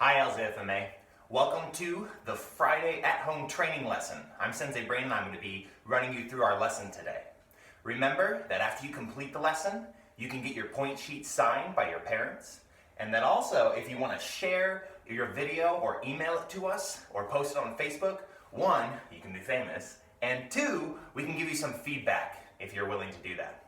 Hi LZFMA. Welcome to the Friday at-home training lesson. I'm Sensei Brandon. I'm going to be running you through our lesson today. Remember that after you complete the lesson, you can get your point sheet signed by your parents. And then also, if you want to share your video or email it to us or post it on Facebook, one, you can be famous, and two, we can give you some feedback if you're willing to do that.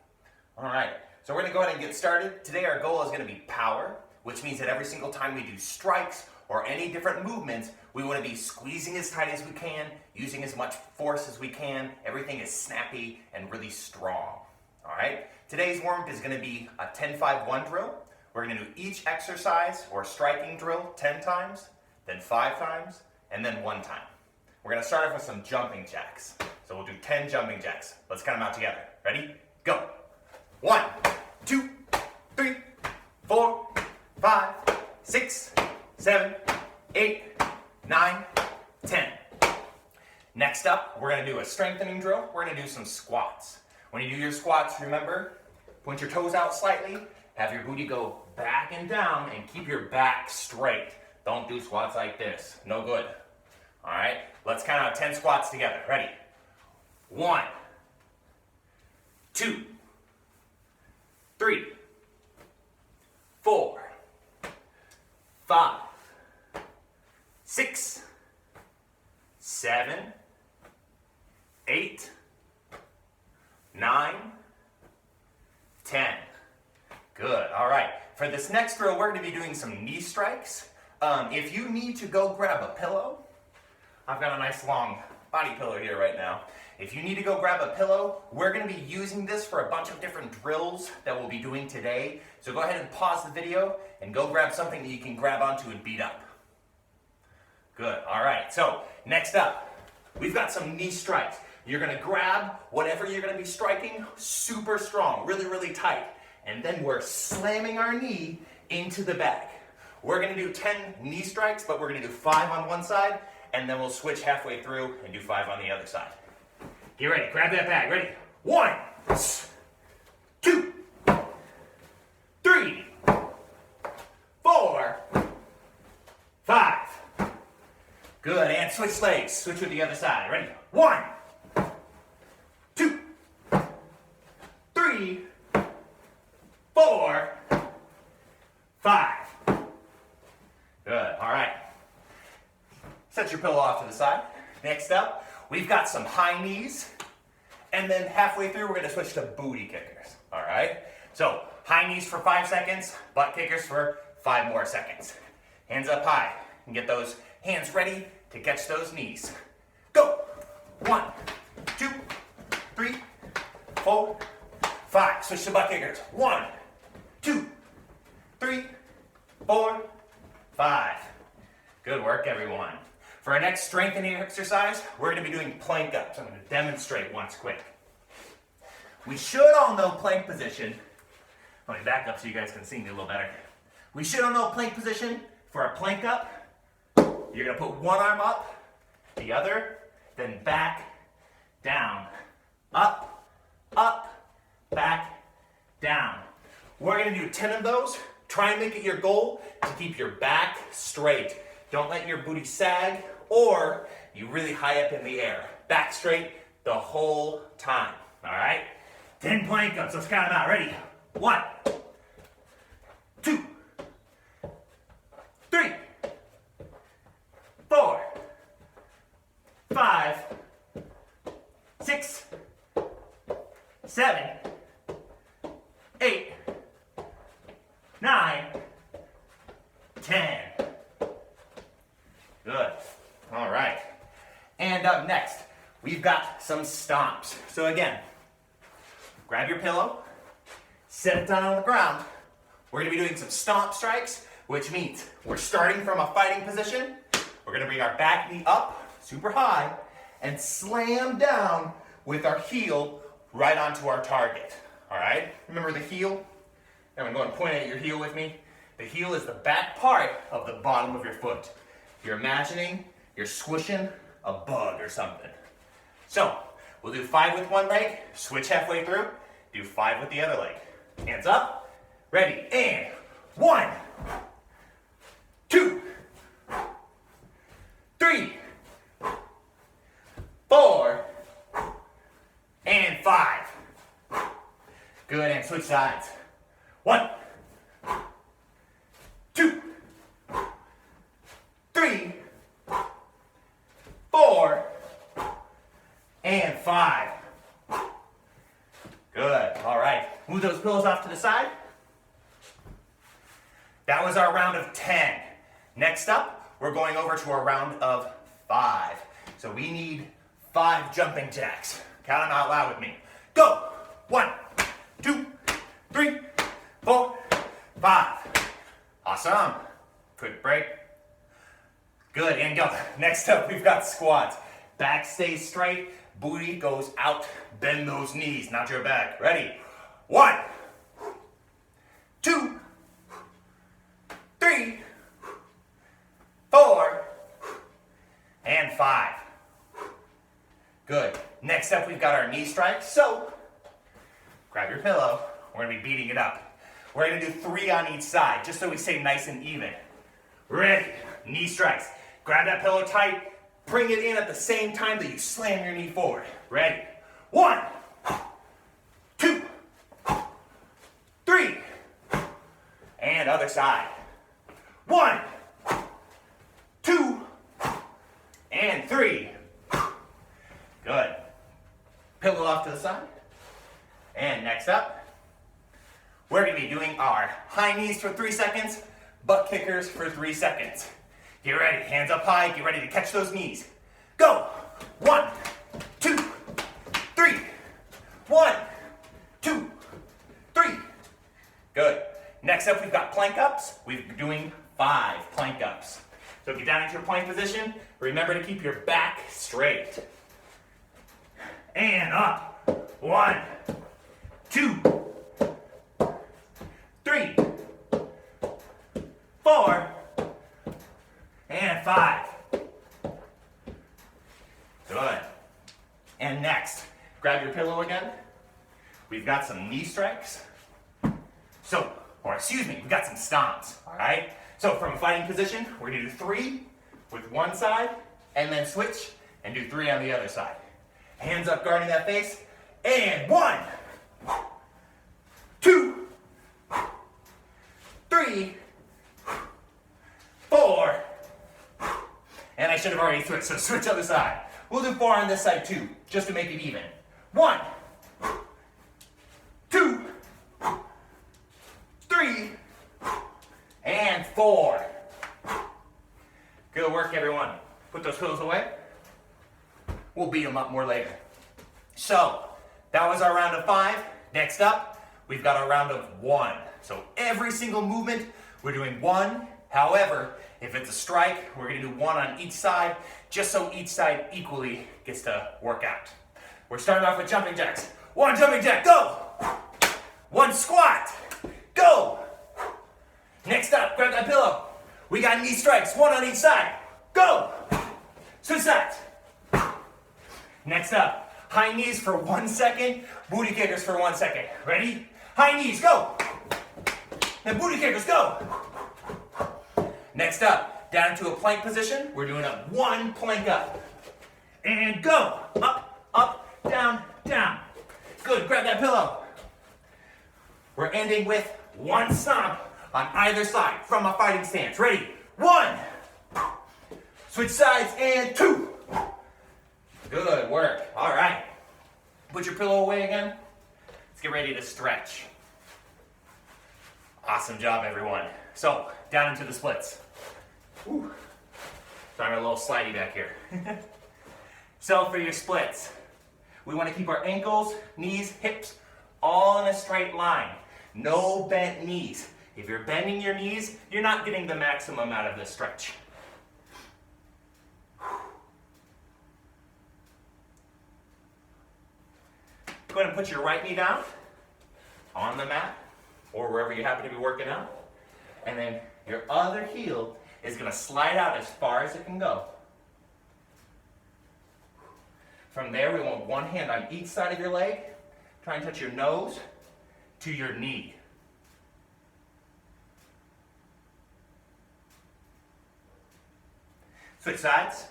All right, so we're going to go ahead and get started. Today our goal is going to be power, which means that every single time we do strikes or any different movements, we want to be squeezing as tight as we can, using as much force as we can. Everything is snappy and really strong. All right, today's warm-up is going to be a 10-5-1 drill. We're going to do each exercise or striking drill 10 times, then 5 times, and then 1 time. We're going to start off with some jumping jacks. So we'll do 10 jumping jacks. Let's count them out together. Ready? Go. 1, 2, 3, 4, 5, 6, 7, 8, 9, 10. Next up, we're going to do a strengthening drill. We're going to do some squats. When you do your squats, remember, point your toes out slightly, have your booty go back and down, and keep your back straight. Don't do squats like this. No good. All right, let's count out 10 squats together. Ready? 1, 2, 3, 4, 5, 6, 7, 8, 9, 10. Good, all right. For this next drill, we're going to be doing some knee strikes. If you need to go grab a pillow, I've got a nice long body pillow here right now. If you need to go grab a pillow, we're going to be using this for a bunch of different drills that we'll be doing today. So go ahead and pause the video and go grab something that you can grab onto and beat up. Good, all right. So next up, we've got some knee strikes. You're going to grab whatever you're going to be striking super strong, really, really tight. And then we're slamming our knee into the bag. We're going to do 10 knee strikes, but we're going to do 5 on one side, and then we'll switch halfway through and do 5 on the other side. Get ready, grab that bag, ready? 1, 2, 3, 4, 5. Good, and switch legs, switch with the other side, ready? 1, 2, 3, 4, 5. Good, all right. Set your pillow off to the side. Next up, we've got some high knees, and then halfway through, we're gonna switch to booty kickers, all right? So, high knees for 5 seconds, butt kickers for 5 more seconds. Hands up high, and get those hands ready to catch those knees. Go! 1, 2, 3, 4, 5. Switch to butt kickers. 1, 2, 3, 4, 5. Good work, everyone. For our next strengthening exercise, we're going to be doing plank ups. I'm going to demonstrate once quick. We should all know plank position. Let me back up so you guys can see me a little better. We should all know plank position. For a plank up, you're going to put one arm up, the other, then back, down, up, back, down. We're going to do 10 of those. Try and make it your goal to keep your back straight. Don't let your booty sag or you really high up in the air. Back straight the whole time, all right? 10 plank ups, let's count them out. Ready? 1, 2, 3, 4, 5, 6, 7, 8, 9, 10. Good. All right. And up next, we've got some stomps. So again, grab your pillow, set it down on the ground. We're going to be doing some stomp strikes, which means we're starting from a fighting position. We're going to bring our back knee up super high and slam down with our heel right onto our target. All right? Remember the heel? Everyone go and point at your heel with me. The heel is the back part of the bottom of your foot. You're imagining you're squishing a bug or something. So, we'll do 5 with one leg, switch halfway through, do 5 with the other leg. Hands up, ready, and 1, 2, And switch sides. 1, 2, 3, 4, and 5. Good. All right. Move those pillows off to the side. That was our round of 10. Next up, we're going over to our round of 5. So we need 5 jumping jacks. Count them out loud with me. Go. 1, 2, 3, 4, 5. Awesome. Quick break. Good, and go. Next up, we've got squats. Back stays straight, booty goes out, bend those knees, not your back. Ready? 1, 2, 3, 4, and 5. Good. Next up, we've got our knee strikes. So, grab your pillow. We're going to be beating it up. We're going to do 3 on each side, just so we stay nice and even. Ready? Knee strikes. Grab that pillow tight. Bring it in at the same time that you slam your knee forward. Ready? 1, 2, 3, and other side. 1, 2, and 3. Good. Pillow off to the side. And next up, we're going to be doing our high knees for 3 seconds, butt kickers for 3 seconds. Get ready. Hands up high. Get ready to catch those knees. Go. 1, 2, 3. 1, 2, 3. Good. Next up, we've got plank ups. We're doing 5 plank ups. So get down into your plank position. Remember to keep your back straight. And up. 1, 2, 3, 4, and 5. Good. And next, grab your pillow again. We've got some knee strikes. We've got some stomps, all right? So from a fighting position, we're gonna do 3 with one side, and then switch and do 3 on the other side. Hands up guarding that face, and 1, 2, 3, 4, and I should have already switched, so switch other side. We'll do 4 on this side too, just to make it even. 1, 2, 3, and 4. Good work, everyone. Put those pillows away. We'll beat them up more later. So, that was our round of 5. Next up, we've got our round of 1. So every single movement, we're doing 1. However, if it's a strike, we're gonna do 1 on each side, just so each side equally gets to work out. We're starting off with jumping jacks. 1 jumping jack, go! 1 squat, go! Next up, grab that pillow. We got knee strikes, 1 on each side, go! Switch sides. Next up, high knees for 1 second, booty kickers for 1 second. Ready? High knees, go! Then booty kickers, go! Next up, down into a plank position. We're doing a 1 plank up. And go! Up, up, down, down. Good, grab that pillow. We're ending with 1 stomp on either side from a fighting stance. Ready? 1. Switch sides and 2. Good work. All right. Put your pillow away again. Let's get ready to stretch. Awesome job, everyone. So, down into the splits. Ooh. Sorry, I'm a little slidey back here. So, for your splits, we want to keep our ankles, knees, hips all in a straight line. No bent knees. If you're bending your knees, you're not getting the maximum out of this stretch. Go ahead and put your right knee down on the mat or wherever you happen to be working out. And then your other heel is going to slide out as far as it can go. From there, we want 1 hand on each side of your leg. Try and touch your nose to your knee. Switch sides.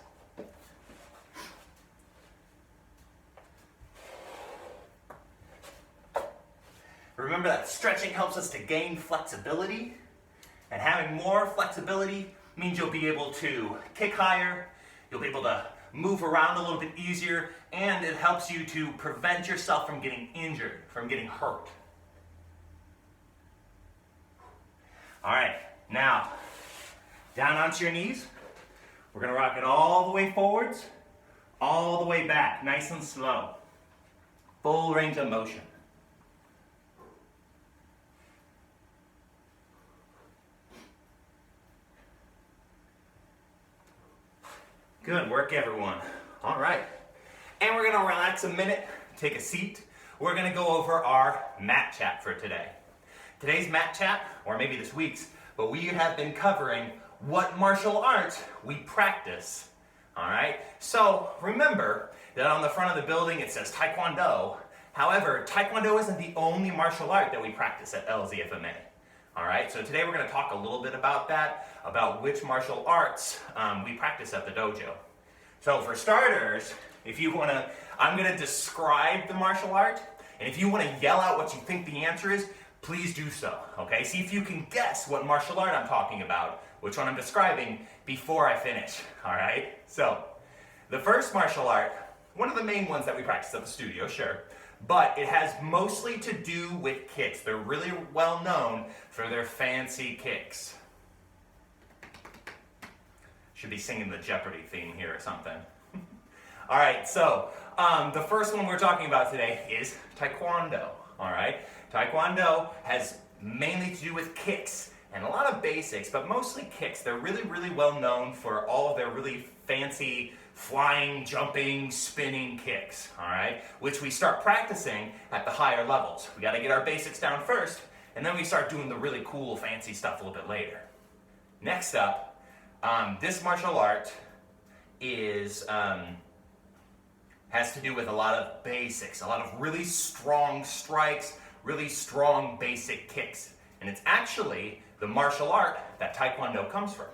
Remember Remember that stretching helps us to gain flexibility, and having more flexibility means you'll be able to kick higher, you'll be able to move around a little bit easier, and it helps you to prevent yourself from getting injured, from getting hurt. All right, now down onto your knees. We're gonna rock it all the way forwards, all the way back, nice and slow. Full range of motion. Good work, everyone. All right, and we're gonna relax a minute, take a seat. We're gonna go over our mat chat for today. Today's mat chat, or maybe this week's, but we have been covering what martial arts we practice. All right, so remember that on the front of the building it says Taekwondo. However, Taekwondo isn't the only martial art that we practice at LZFMA. All right, so today we're going to talk a little bit about that, about which martial arts we practice at the dojo. So for starters, if you want to, I'm going to describe the martial art, and if you want to yell out what you think the answer is, please do so, okay? See if you can guess what martial art I'm talking about, which one I'm describing, before I finish, all right? So, the first martial art, one of the main ones that we practice at the studio, sure, but it has mostly to do with kicks. They're really well known for their fancy kicks. Should be singing the Jeopardy theme here or something. All right, so the first one we're talking about today is Taekwondo, all right? Taekwondo has mainly to do with kicks and a lot of basics, but mostly kicks. They're really, really well known for all of their really fancy flying, jumping, spinning kicks, all right? Which we start practicing at the higher levels. We gotta get our basics down first, and then we start doing the really cool, fancy stuff a little bit later. Next up, this martial art is, has to do with a lot of basics, a lot of really strong strikes, really strong basic kicks. And it's actually the martial art that Taekwondo comes from.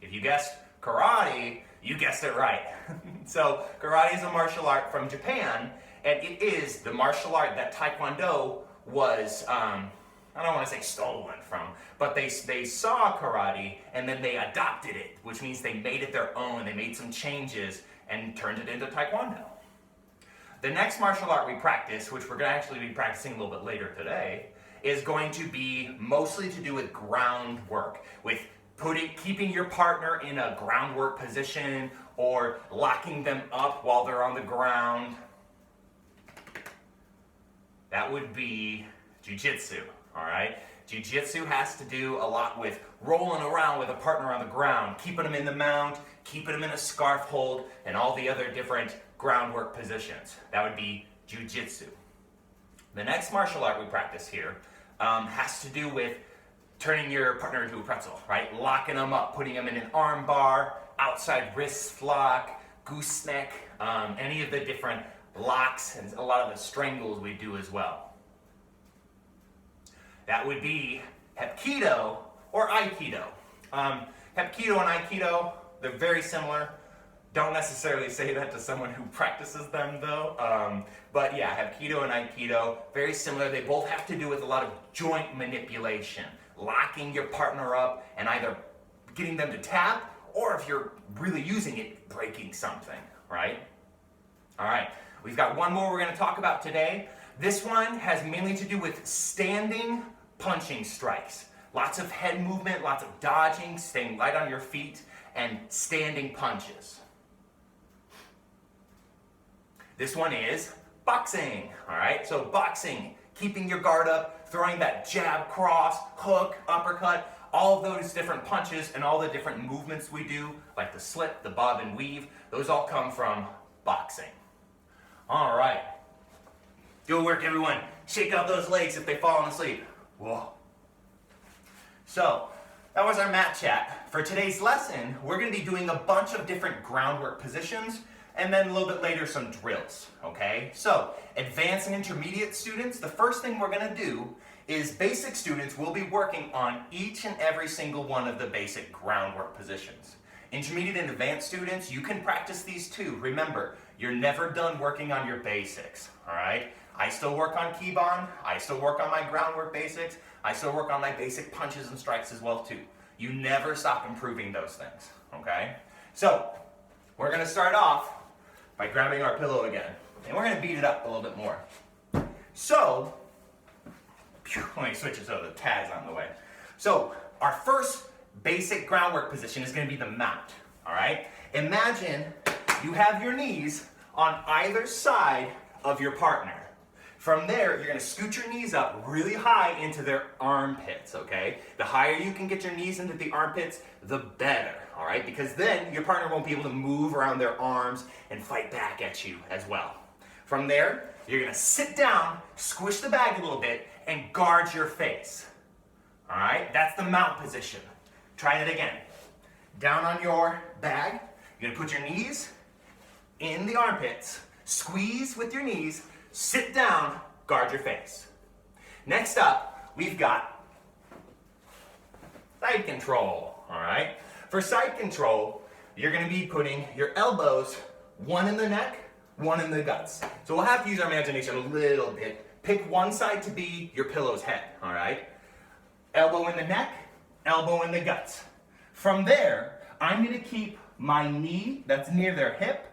If you guessed karate, you guessed it right. So karate is a martial art from Japan, and it is the martial art that Taekwondo was, I don't want to say stolen from, but they saw karate and then they adopted it, which means they made it their own. They made some changes and turned it into Taekwondo. The next martial art we practice, which we're going to actually be practicing a little bit later today, is going to be mostly to do with groundwork, with keeping your partner in a groundwork position or locking them up while they're on the ground. That would be jiu-jitsu, all right? Jiu-jitsu has to do a lot with rolling around with a partner on the ground, keeping them in the mount, keeping them in a scarf hold, and all the other different groundwork positions. That would be jiu-jitsu. The next martial art we practice here has to do with turning your partner into a pretzel, right? Locking them up, putting them in an arm bar, outside wrist lock, gooseneck, any of the different locks, and a lot of the strangles we do as well. That would be Hapkido or Aikido. Hapkido and Aikido, they're very similar. Don't necessarily say that to someone who practices them though. But yeah, Hapkido and Aikido, very similar. They both have to do with a lot of joint manipulation, locking your partner up and either getting them to tap, or if you're really using it, breaking something, right? All right, we've got one more we're gonna talk about today. This one has mainly to do with standing punching strikes. Lots of head movement, lots of dodging, staying light on your feet, and standing punches. This one is boxing, all right? So boxing, keeping your guard up, throwing that jab, cross, hook, uppercut, all of those different punches and all the different movements we do, like the slip, the bob and weave, those all come from boxing. All right. Good work, everyone. Shake out those legs if they've fallen asleep. Whoa. So, that was our mat chat. For today's lesson, we're going to be doing a bunch of different groundwork positions, and then a little bit later some drills, okay? So, advanced and intermediate students, the first thing we're going to do is basic students will be working on each and every single one of the basic groundwork positions. Intermediate and advanced students, you can practice these too. Remember, you're never done working on your basics, all right? I still work on Kibon, I still work on my groundwork basics, I still work on my basic punches and strikes as well too. You never stop improving those things, okay? So, we're gonna start off by grabbing our pillow again, and we're gonna beat it up a little bit more. So, let me switch it so the tag's on the way. So, our first basic groundwork position is gonna be the mount, all right? Imagine you have your knees on either side of your partner. From there, you're gonna scoot your knees up really high into their armpits, okay? The higher you can get your knees into the armpits, the better, all right? Because then your partner won't be able to move around their arms and fight back at you as well. From there, you're gonna sit down, squish the bag a little bit, and guard your face, all right? That's the mount position. Try it again. Down on your bag, you're gonna put your knees in the armpits, squeeze with your knees, sit down, guard your face. Next up, we've got side control, all right? For side control, you're gonna be putting your elbows, one in the neck, one in the guts. So we'll have to use our imagination a little bit. Pick one side to be your pillow's head, all right? Elbow in the neck, elbow in the guts. From there, I'm gonna keep my knee that's near their hip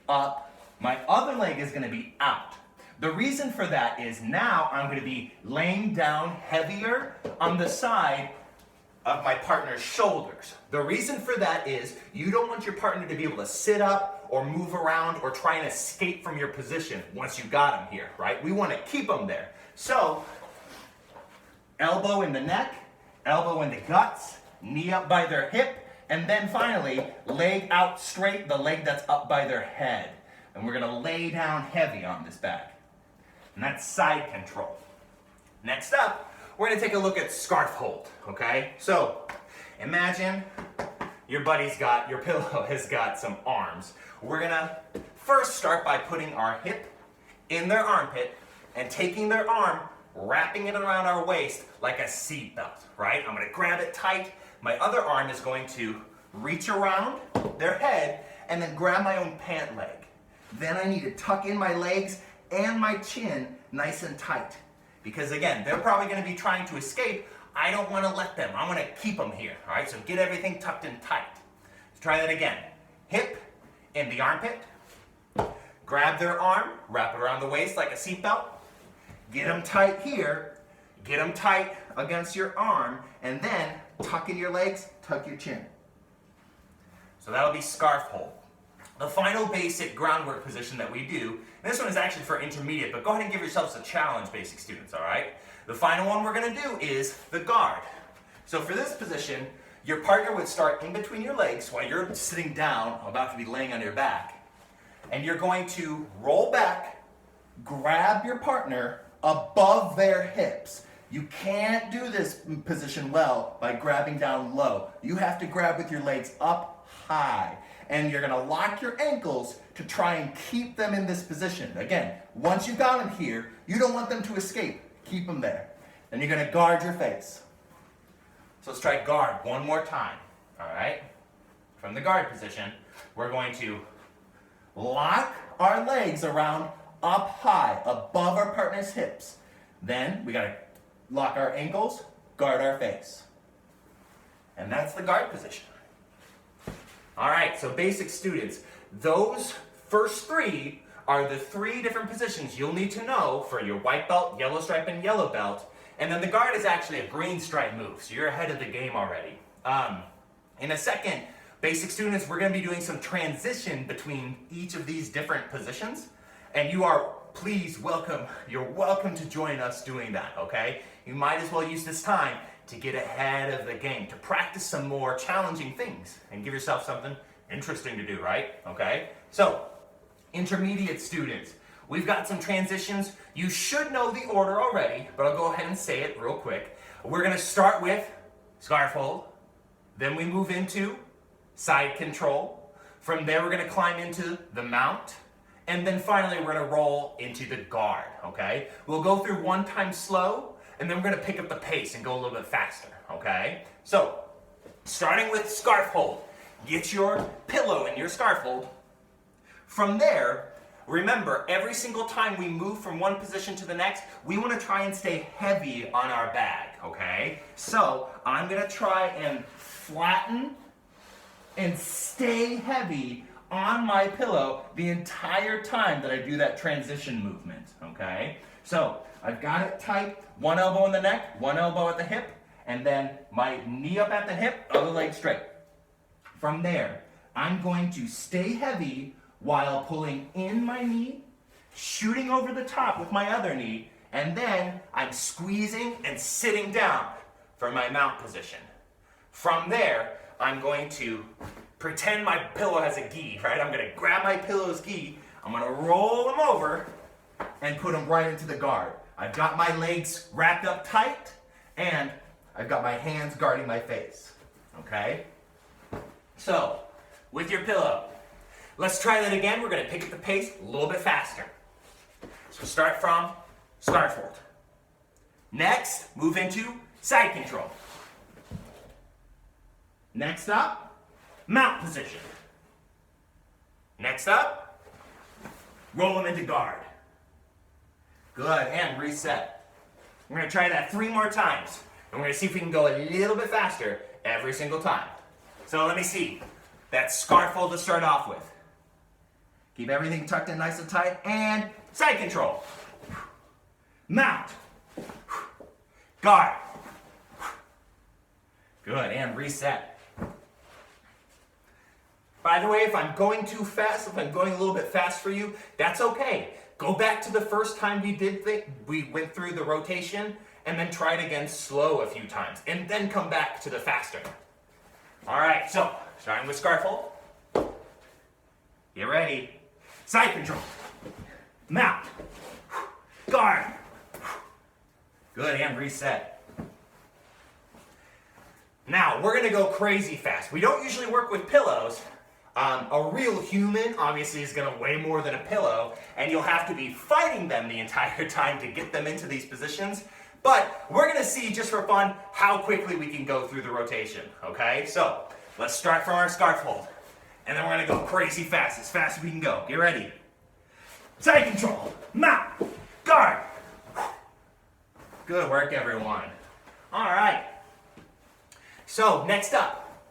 up. My other leg is gonna be out. The reason for that is now I'm gonna be laying down heavier on the side of my partner's shoulders. The reason for that is you don't want your partner to be able to sit up or move around or try and escape from your position once you got them here, right? We wanna keep them there. So, elbow in the neck, elbow in the guts, knee up by their hip, and then finally, leg out straight, the leg that's up by their head. And we're gonna lay down heavy on this bag. And that's side control. Next up, we're gonna take a look at scarf hold, okay? So, imagine your pillow has got some arms. We're gonna first start by putting our hip in their armpit and taking their arm, wrapping it around our waist like a seat belt, right? I'm gonna grab it tight. My other arm is going to reach around their head and then grab my own pant leg. Then I need to tuck in my legs and my chin nice and tight. Because again, they're probably gonna be trying to escape. I don't wanna let them. I wanna keep them here, all right? So get everything tucked in tight. Let's try that again. Hip in the armpit. Grab their arm, wrap it around the waist like a seatbelt. Get them tight here. Get them tight against your arm. And then tuck in your legs, tuck your chin. So that'll be scarf hold. The final basic groundwork position that we do, and this one is actually for intermediate, but go ahead and give yourselves a challenge, basic students, all right? The final one we're gonna do is the guard. So for this position, your partner would start in between your legs while you're sitting down, about to be laying on your back, and you're going to roll back, grab your partner above their hips. You can't do this position well by grabbing down low. You have to grab with your legs up high. And you're gonna lock your ankles to try and keep them in this position. Again, once you've got them here, you don't want them to escape. Keep them there. Then you're gonna guard your face. So let's try guard one more time, all right? From the guard position, we're going to lock our legs around up high, above our partner's hips. Then we gotta lock our ankles, guard our face. And that's the guard position. All right, so basic students, those first three are the three different positions you'll need to know for your white belt, yellow stripe, and yellow belt. And then the guard is actually a green stripe move, so you're ahead of the game already. In a second, basic students, we're gonna be doing some transition between each of these different positions. And you're welcome to join us doing that, okay? You might as well use this time to get ahead of the game, to practice some more challenging things and give yourself something interesting to do, right? Okay? So, intermediate students, we've got some transitions. You should know the order already, but I'll go ahead and say it real quick. We're gonna start with scarf hold, then we move into side control. From there, we're gonna climb into the mount, and then finally, we're gonna roll into the guard, okay? We'll go through one time slow, and then we're gonna pick up the pace and go a little bit faster, okay? So, starting with scarf hold. Get your pillow in your scarf hold. From there, remember, every single time we move from one position to the next, we want to try and stay heavy on our bag, okay? So I'm going to try and flatten and stay heavy on my pillow the entire time that I do that transition movement, okay? So I've got it tight, one elbow in the neck, one elbow at the hip, and then my knee up at the hip, other leg straight. From there, I'm going to stay heavy while pulling in my knee, shooting over the top with my other knee, and then I'm squeezing and sitting down for my mount position. From there, I'm going to pretend my pillow has a gi, right? I'm going to grab my pillow's gi, I'm going to roll them over and put them right into the guard. I've got my legs wrapped up tight, and I've got my hands guarding my face, okay? So, with your pillow, let's try that again. We're going to pick up the pace a little bit faster. So start from start hold. Next, move into side control. Next up, mount position. Next up, roll them into guard. Good, and reset. We're going to try that 3 more times. And we're going to see if we can go a little bit faster every single time. So let me see. That scarf fold to start off with. Keep everything tucked in nice and tight, and side control. Mount. Guard. Good, and reset. By the way, if I'm going too fast, if I'm going a little bit fast for you, that's okay. Go back to the first time we went through the rotation, and then try it again slow a few times, and then come back to the faster. All right, so starting with scarf hold. Get ready. Side control. Mount. Guard. Good, and reset. Now, we're going to go crazy fast. We don't usually work with pillows. A real human, obviously, is going to weigh more than a pillow, and you'll have to be fighting them the entire time to get them into these positions. But we're going to see, just for fun, how quickly we can go through the rotation, okay? So, let's start from our scarf hold. And then we're going to go crazy fast as we can go. Get ready. Side control. Mount. Guard. Good work, everyone. All right. So, next up,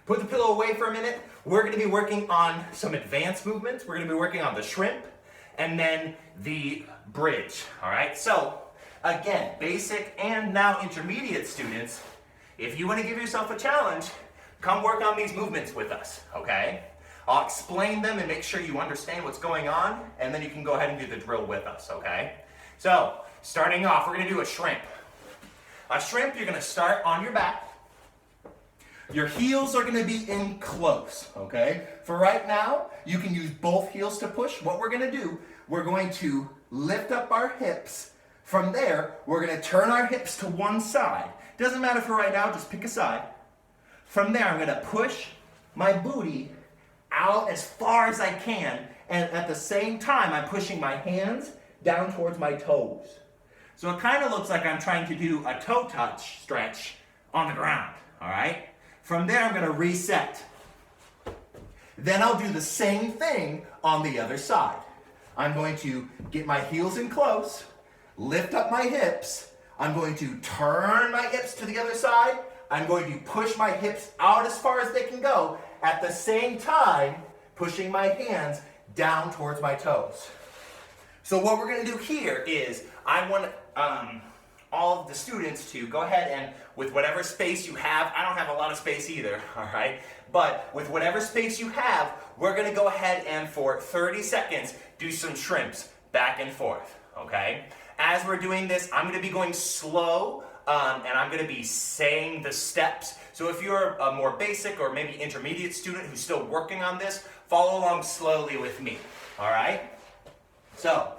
put the pillow away for a minute. We're going to be working on some advanced movements. We're going to be working on the shrimp and then the bridge. All right. So, again, basic and now intermediate students, if you want to give yourself a challenge, come work on these movements with us, okay? I'll explain them and make sure you understand what's going on, and then you can go ahead and do the drill with us, okay? So, starting off, we're going to do a shrimp. A shrimp, you're going to start on your back. Your heels are going to be in close, okay? For right now, you can use both heels to push. What we're going to do, we're going to lift up our hips. From there, we're going to turn our hips to one side. Doesn't matter for right now, just pick a side. From there, I'm going to push my booty out as far as I can, and at the same time, I'm pushing my hands down towards my toes. So it kind of looks like I'm trying to do a toe touch stretch on the ground, all right? From there, I'm going to reset. Then I'll do the same thing on the other side. I'm going to get my heels in close, lift up my hips. I'm going to turn my hips to the other side. I'm going to push my hips out as far as they can go, at the same time, pushing my hands down towards my toes. So what we're going to do here is, I want all of the students to go ahead and, with whatever space you have, I don't have a lot of space either, all right? But with whatever space you have, we're going to go ahead and for 30 seconds, do some shrimps back and forth, okay? As we're doing this, I'm going to be going slow, and I'm going to be saying the steps. So if you're a more basic or maybe intermediate student who's still working on this, follow along slowly with me, all right? So,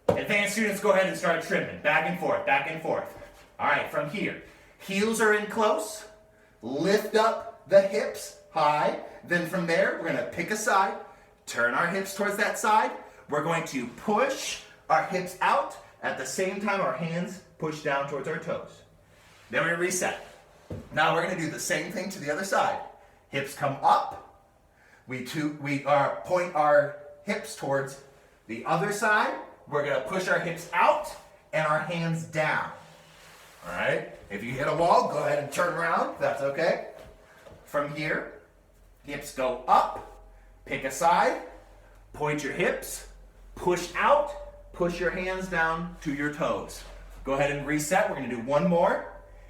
advanced students, go ahead and start shrimping, back and forth, back and forth. All right, from here, heels are in close, lift up the hips high. Then from there, we're going to pick a side, turn our hips towards that side. We're going to push our hips out. At the same time, our hands push down towards our toes. Then we're going to reset. Now we're going to do the same thing to the other side. Hips come up. We point our hips towards The other side, we're gonna push our hips out and our hands down. All right? If you hit a wall, go ahead and turn around, that's okay. From here, hips go up, pick a side, point your hips, push out, push your hands down to your toes. Go ahead and reset, we're gonna do one more.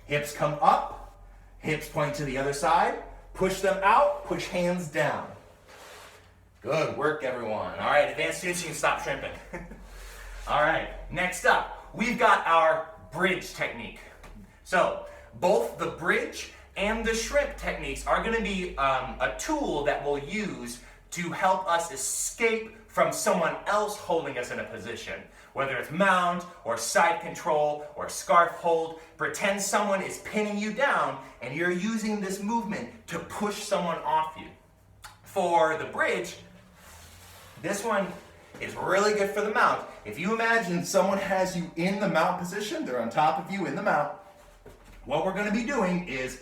Hips come up, hips point to the other side, push them out, push hands down. Good work, everyone. All right, advanced students, you can stop shrimping. All right, next up, we've got our bridge technique. So, both the bridge and the shrimp techniques are gonna be a tool that we'll use to help us escape from someone else holding us in a position. Whether it's mound, or side control, or scarf hold, pretend someone is pinning you down and you're using this movement to push someone off you. For the bridge, this one is really good for the mount. If you imagine someone has you in the mount position, they're on top of you in the mount, what we're gonna be doing is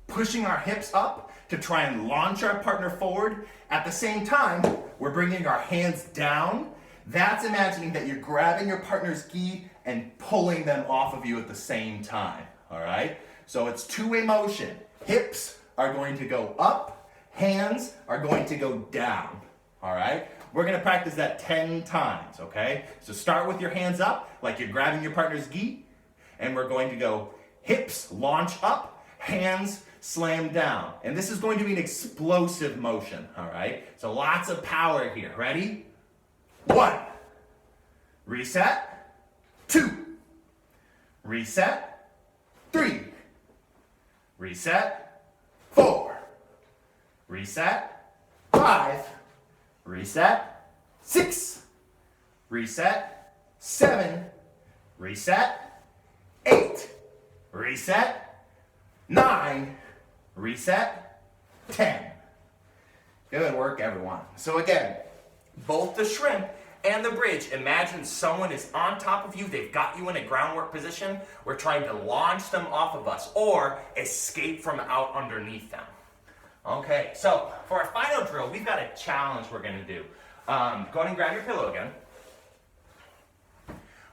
pushing our hips up to try and launch our partner forward. At the same time, we're bringing our hands down. That's imagining that you're grabbing your partner's gi and pulling them off of you at the same time, all right? So it's two-way motion. Hips are going to go up, hands are going to go down, all right? We're gonna practice that 10 times, okay? So start with your hands up, like you're grabbing your partner's gi, and we're going to go hips launch up, hands slam down. And this is going to be an explosive motion, all right? So lots of power here. Ready? 1. Reset. 2. Reset. 3. Reset. 4. Reset. 5. Reset. 6. Reset. 7. Reset. 8. Reset. 9. Reset. 10. Good work, everyone. So again, both the shrimp and the bridge, imagine someone is on top of you, they've got you in a groundwork position, we're trying to launch them off of us or escape from out underneath them. Okay, so for our final drill, we've got a challenge we're gonna do. Go ahead and grab your pillow again.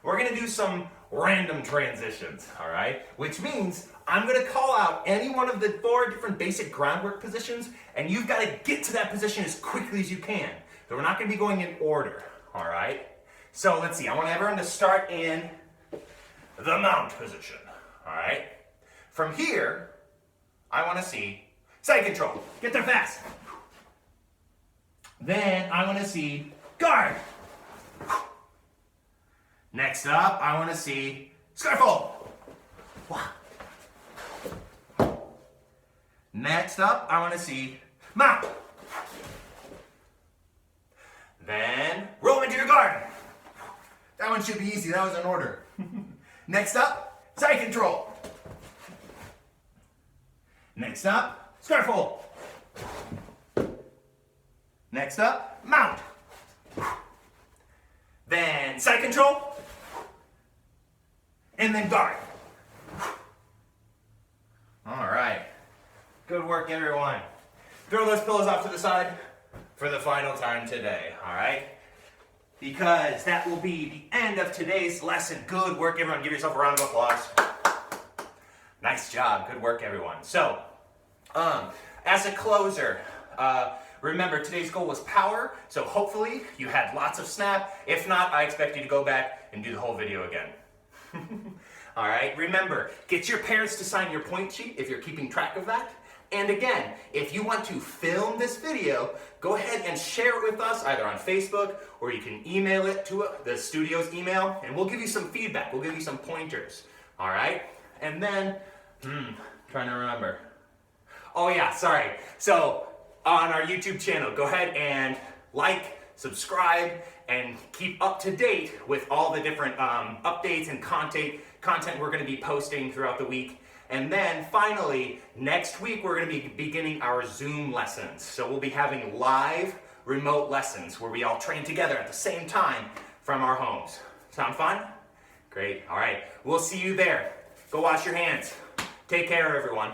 We're gonna do some random transitions, all right? Which means I'm gonna call out any one of the 4 different basic groundwork positions, and you've gotta get to that position as quickly as you can. So we're not gonna be going in order, all right? So let's see, I want everyone to start in the mount position, all right? From here, I wanna see side control. Get there fast. Then I wanna see guard. Next up, I wanna see scarf hold. Next up, I wanna see mount. Then roll into your guard. That one should be easy, that was in order. Next up, side control. Next up, scarf hold. Next up, mount. Then side control. And then guard. All right. Good work, everyone. Throw those pillows off to the side for the final time today, all right? Because that will be the end of today's lesson. Good work, everyone. Give yourself a round of applause. Nice job. Good work, everyone. So, as a closer, remember today's goal was power, so hopefully you had lots of snap. If not, I expect you to go back and do the whole video again. All right, remember, get your parents to sign your point sheet if you're keeping track of that. And again, if you want to film this video, go ahead and share it with us either on Facebook or you can email it to the studio's email and we'll give you some feedback. We'll give you some pointers. All right? And then, trying to remember. Oh yeah, sorry. So on our YouTube channel, go ahead and like, subscribe, and keep up to date with all the different updates and content we're going to be posting throughout the week. And then finally, next week we're going to be beginning our Zoom lessons. So we'll be having live remote lessons where we all train together at the same time from our homes. Sound fun? Great. All right. We'll see you there. Go wash your hands. Take care, everyone.